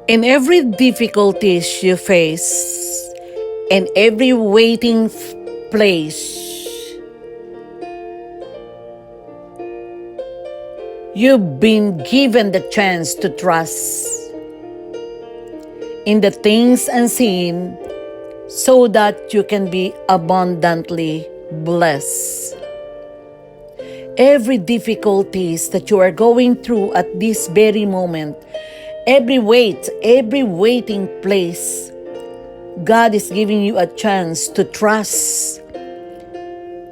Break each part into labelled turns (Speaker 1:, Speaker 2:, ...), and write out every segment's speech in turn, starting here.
Speaker 1: In every difficulties you face, in every waiting place, you've been given the chance to trust in the things unseen so that you can be abundantly blessed. Every difficulties that you are going through at this very moment, every waiting place, God is giving you a chance to trust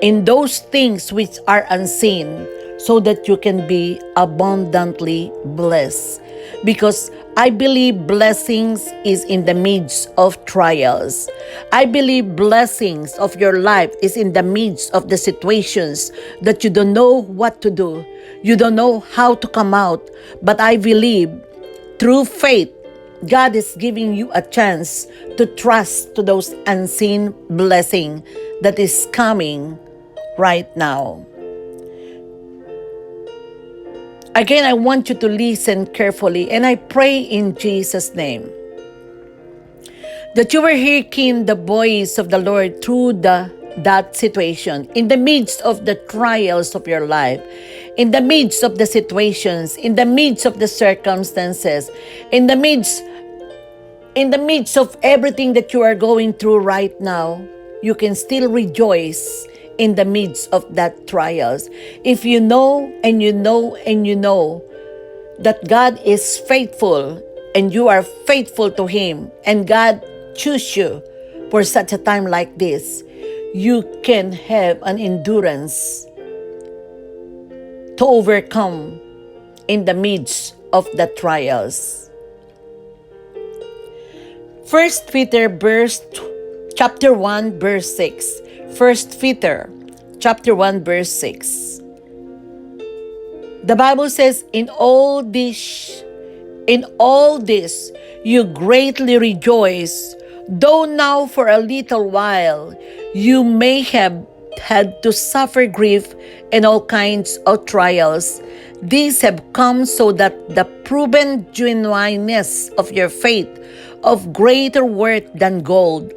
Speaker 1: in those things which are unseen so that you can be abundantly blessed. Because I believe blessings is in the midst of trials. I believe blessings of your life is in the midst of the situations that you don't know what to do. You don't know how to come out. But I believe through faith, God is giving you a chance to trust to those unseen blessing that is coming right now. Again, I want you to listen carefully, and I pray in Jesus' name that you will hearken the voice of the Lord through that situation, in the midst of the trials of your life, in the midst of the situations, in the midst of the circumstances, in the midst of everything that you are going through right now. You can still rejoice in the midst of that trials. If you know and you know and you know that God is faithful and you are faithful to Him and God choose you for such a time like this, you can have an endurance to overcome in the midst of the trials. 1 Peter chapter 1 verse 6. 1 Peter chapter 1 verse 6. The Bible says, in all this you greatly rejoice, though now for a little while you may have had to suffer grief and all kinds of trials. These have come so that the proven genuineness of your faith, of greater worth than gold,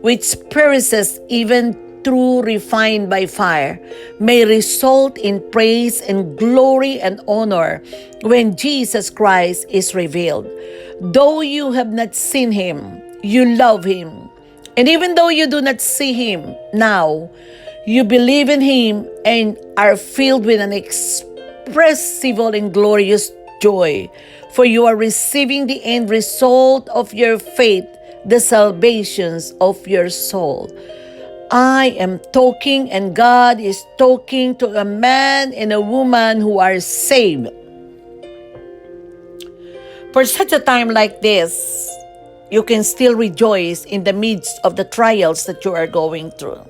Speaker 1: which perishes even through refined by fire, may result in praise and glory and honor when Jesus Christ is revealed. Though you have not seen Him, you love Him. And even though you do not see Him now, you believe in Him and are filled with an inexpressible and glorious joy, for you are receiving the end result of your faith, the salvations of your soul. I am talking, and God is talking to a man and a woman who are saved. For such a time like this, you can still rejoice in the midst of the trials that you are going through.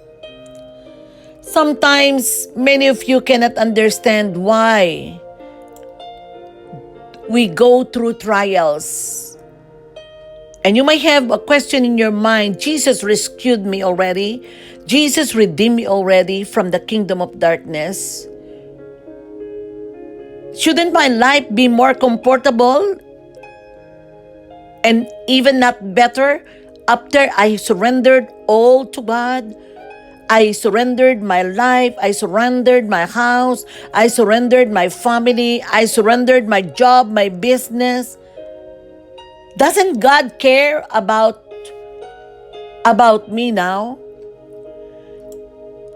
Speaker 1: Sometimes, many of you cannot understand why we go through trials. And you might have a question in your mind, Jesus rescued me already. Jesus redeemed me already from the kingdom of darkness. Shouldn't my life be more comfortable and even not better after I surrendered all to God? I surrendered my life, I surrendered my house, I surrendered my family, I surrendered my job, my business. Doesn't God care about me now?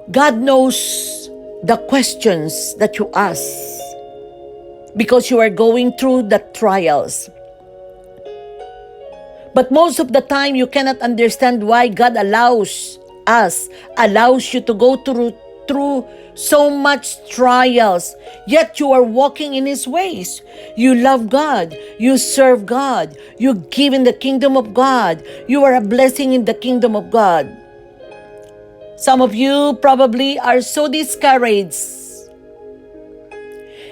Speaker 1: God knows the questions that you ask because you are going through the trials. But most of the time, you cannot understand why God allows you to go through so much trials, yet you are walking in His ways. You love God, you serve God, you give in the kingdom of God, you are a blessing in the kingdom of God. Some of you probably are so discouraged.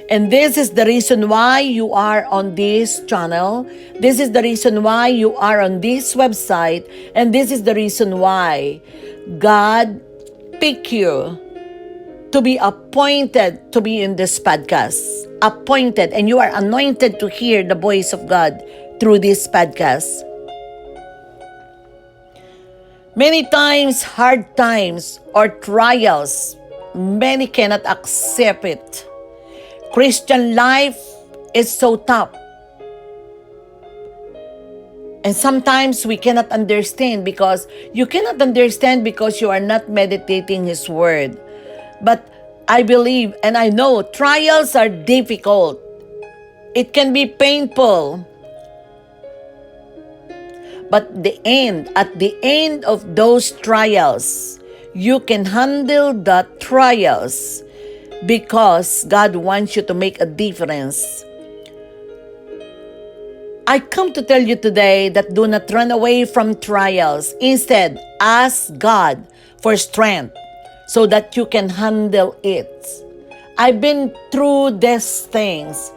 Speaker 1: And this is the reason why you are on this channel. This is the reason why you are on this website. And this is the reason why God picked you to be appointed to be in this podcast. Appointed, and you are anointed to hear the voice of God through this podcast. Many times, hard times or trials, many cannot accept it. Christian life is so tough. And sometimes we cannot understand because you cannot understand because you are not meditating His Word. But I believe and I know trials are difficult. It can be painful. But at the end of those trials, you can handle the trials because God wants you to make a difference. I come to tell you today that do not run away from trials. Instead, ask God for strength so that you can handle it. I've been through these things,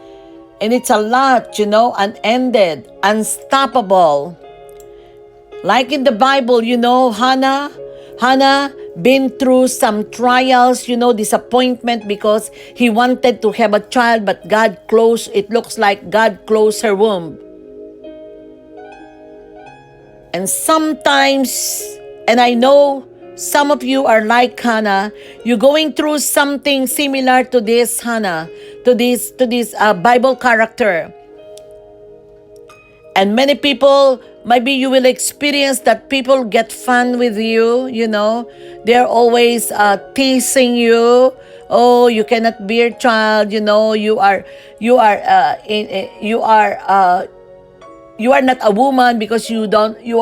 Speaker 1: and it's a lot, unended, unstoppable. Like in the Bible, Hannah been through some trials, disappointment because he wanted to have a child, but it looks like God closed her womb. And sometimes, and I know some of you are like Hannah, you're going through something similar to this Hannah, to this Bible character. And many people, maybe you will experience that people get fun with you, They're always teasing you. Oh, you cannot bear child, you are not a woman because you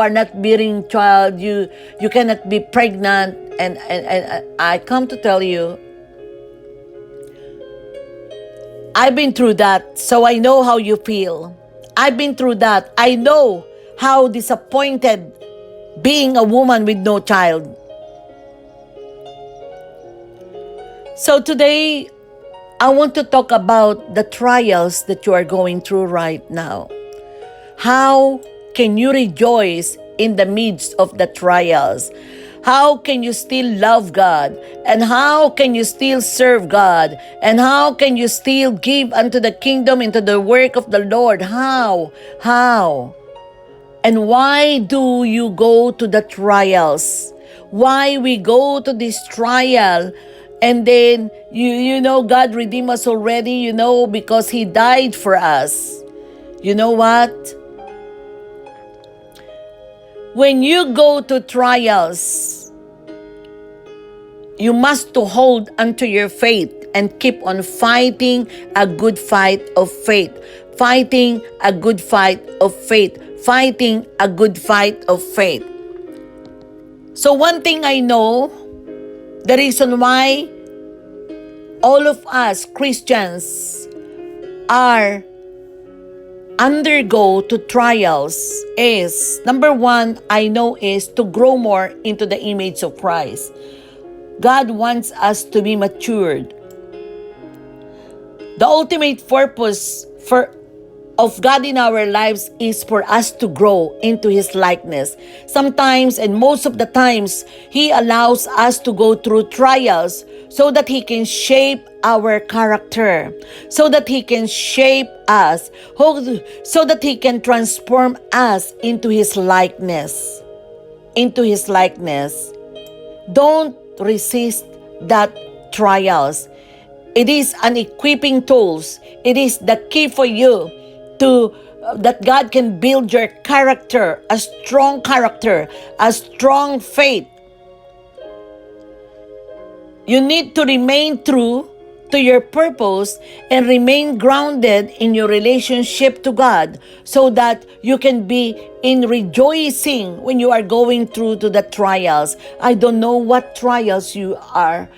Speaker 1: are not bearing child. You cannot be pregnant. And I come to tell you, I've been through that, so I know how you feel. I've been through that. I know how disappointed being a woman with no child. So today, I want to talk about the trials that you are going through right now. How can you rejoice in the midst of the trials? How can you still love God? And how can you still serve God? And how can you still give unto the kingdom, into the work of the Lord? How? And why do you go to the trials? Why we go to this trial? And then, God redeemed us already, because He died for us. You know what? When you go to trials, you must to hold unto your faith and keep on fighting a good fight of faith. Fighting a good fight of faith. Fighting a good fight of faith. So one thing I know, the reason why all of us Christians undergo to trials is, number one, I know is to grow more into the image of Christ. God wants us to be matured. The ultimate purpose of God in our lives is for us to grow into His likeness. Sometimes, and most of the times, He allows us to go through trials so that He can shape our character, so that He can shape us, so that He can transform us into His likeness. Into His likeness. Don't resist that trials. It is an equipping tools. It is the key for you that God can build your character, a strong faith. You need to remain true to your purpose and remain grounded in your relationship to God so that you can be in rejoicing when you are going through to the trials. I don't know what trials you are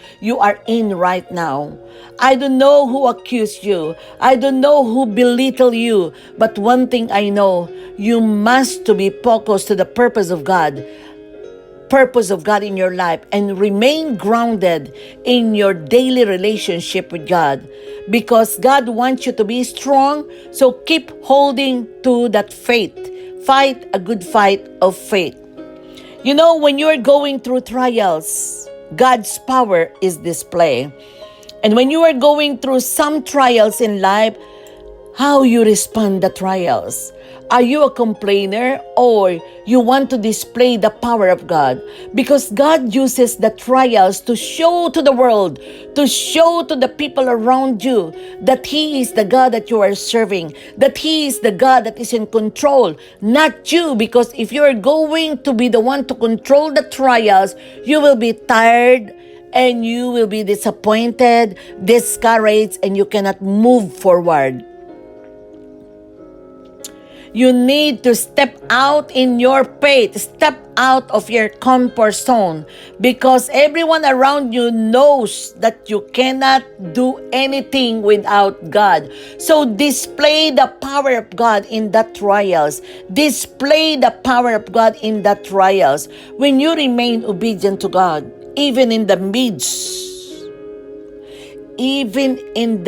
Speaker 1: in right now. I don't know who accused you. I don't know who belittled you. But one thing I know, you must to be focused to the purpose of God in your life, and remain grounded in your daily relationship with God, because God wants you to be strong. So keep holding to that faith. Fight a good fight of faith. When you're going through trials, God's power is displayed. And when you are going through some trials in life, how you respond the trials. Are you a complainer or you want to display the power of God? Because God uses the trials to show to the world, to show to the people around you that He is the God that you are serving, that He is the God that is in control, not you. Because if you are going to be the one to control the trials, you will be tired and you will be disappointed, discouraged, and you cannot move forward. You need to step out in your faith, step out of your comfort zone, because everyone around you knows that you cannot do anything without God. So display the power of God in the trials. Display the power of God in the trials. When you remain obedient to God, even in the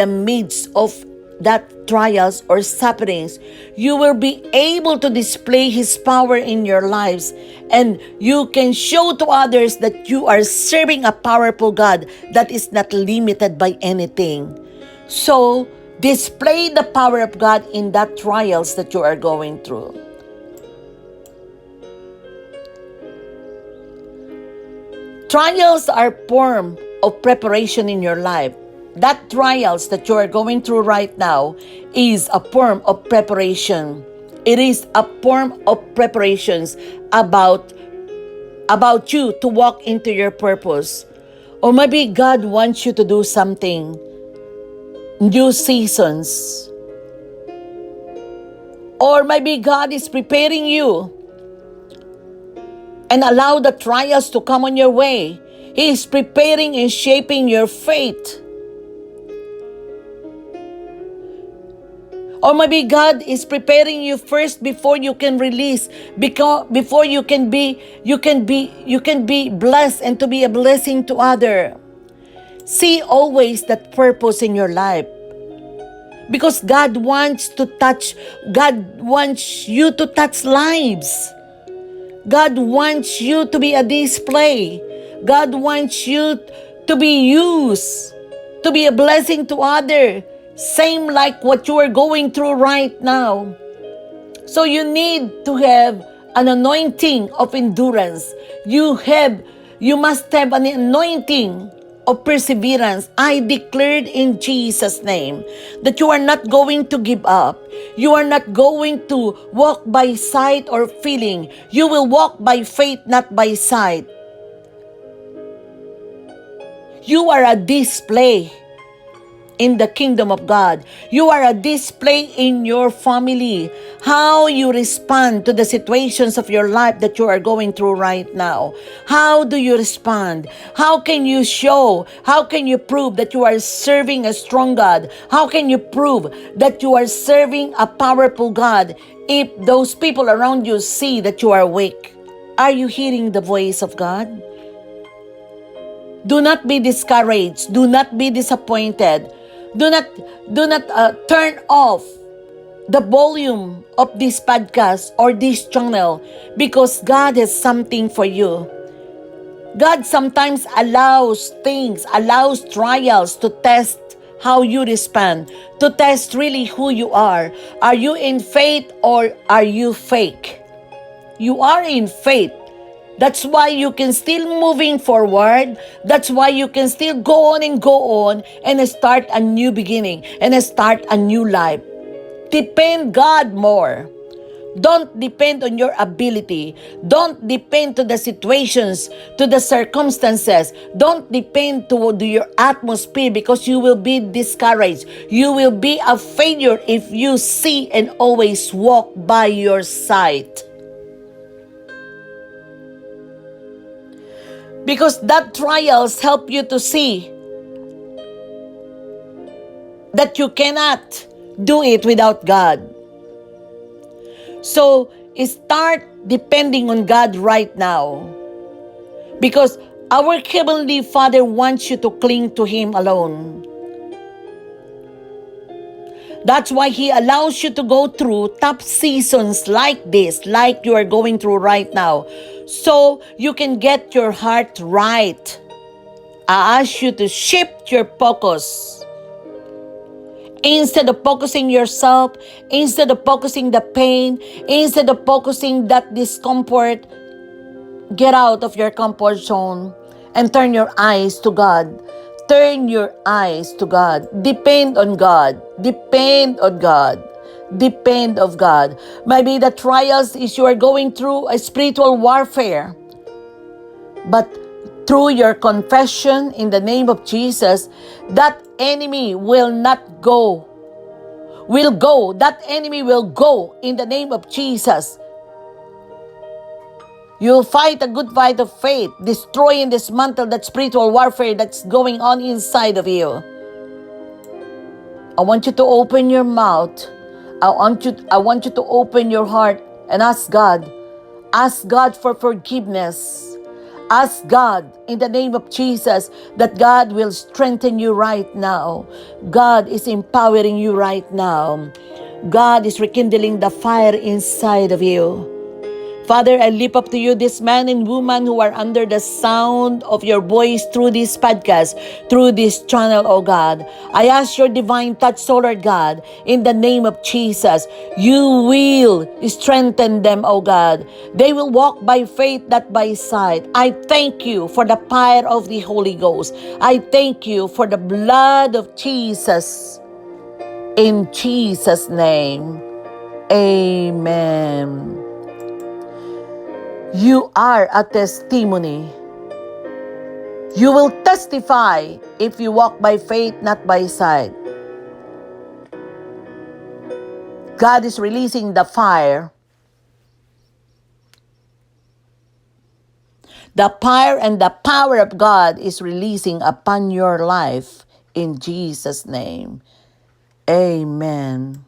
Speaker 1: midst of that trials or sufferings, you will be able to display His power in your lives, and you can show to others that you are serving a powerful God that is not limited by anything. So, display the power of God in that trials that you are going through. Trials are form of preparation in your life. That trials that you are going through right now is a form of preparation. It is a form of preparations about you to walk into your purpose. Or maybe God wants you to do something, new seasons. Or maybe God is preparing you and allow the trials to come on your way. He is preparing and shaping your faith. Or maybe God is preparing you first before you can release, before you can be blessed and to be a blessing to others. See always that purpose in your life. Because God wants you to touch lives. God wants you to be a display. God wants you to be used, to be a blessing to others. Same like what you are going through right now. So you need to have an anointing of endurance. You must have an anointing of perseverance. I declared in Jesus' name that you are not going to give up. You are not going to walk by sight or feeling. You will walk by faith, not by sight. You are a display in the kingdom of God. You are a display in your family. How you respond to the situations of your life that you are going through right now. How do you respond? How can you show? How can you prove that you are serving a strong God? How can you prove that you are serving a powerful God if those people around you see that you are weak? Are you hearing the voice of God? Do not be discouraged. Do not be disappointed. Do not turn off the volume of this podcast or this channel, because God has something for you. God sometimes allows trials to test how you respond, to test really who you are. Are you in faith or are you fake? You are in faith. That's why you can still moving forward. That's why you can still go on and start a new beginning and start a new life. Depend God more. Don't depend on your ability. Don't depend to the situations, to the circumstances. Don't depend to your atmosphere, because you will be discouraged. You will be a failure if you see and always walk by your sight. Because that trials help you to see that you cannot do it without God. So, start depending on God right now. Because our Heavenly Father wants you to cling to Him alone. That's why He allows you to go through tough seasons like this, like you are going through right now, so you can get your heart right. I ask you to shift your focus Instead of focusing yourself, instead of focusing the pain, instead of focusing that discomfort, get out of your comfort zone and turn your eyes to God. Turn your eyes to God. Depend on God. Depend on God. Depend on God. Maybe the trials is you are going through a spiritual warfare. But through your confession in the name of Jesus, that enemy will not go. Will go. That enemy will go in the name of Jesus. You'll fight a good fight of faith, destroy and dismantle that spiritual warfare that's going on inside of you. I want you to open your mouth. I want you to open your heart and ask God. Ask God for forgiveness. Ask God in the name of Jesus that God will strengthen you right now. God is empowering you right now. God is rekindling the fire inside of you. Father, I lift up to you this man and woman who are under the sound of your voice through this podcast, through this channel, oh God. I ask your divine touch, oh Lord God, in the name of Jesus. You will strengthen them, oh God. They will walk by faith, not by sight. I thank you for the fire of the Holy Ghost. I thank you for the blood of Jesus. In Jesus' name, amen. You are a testimony. You will testify if you walk by faith, not by sight. God is releasing the fire. The fire and the power of God is releasing upon your life in Jesus' name. Amen.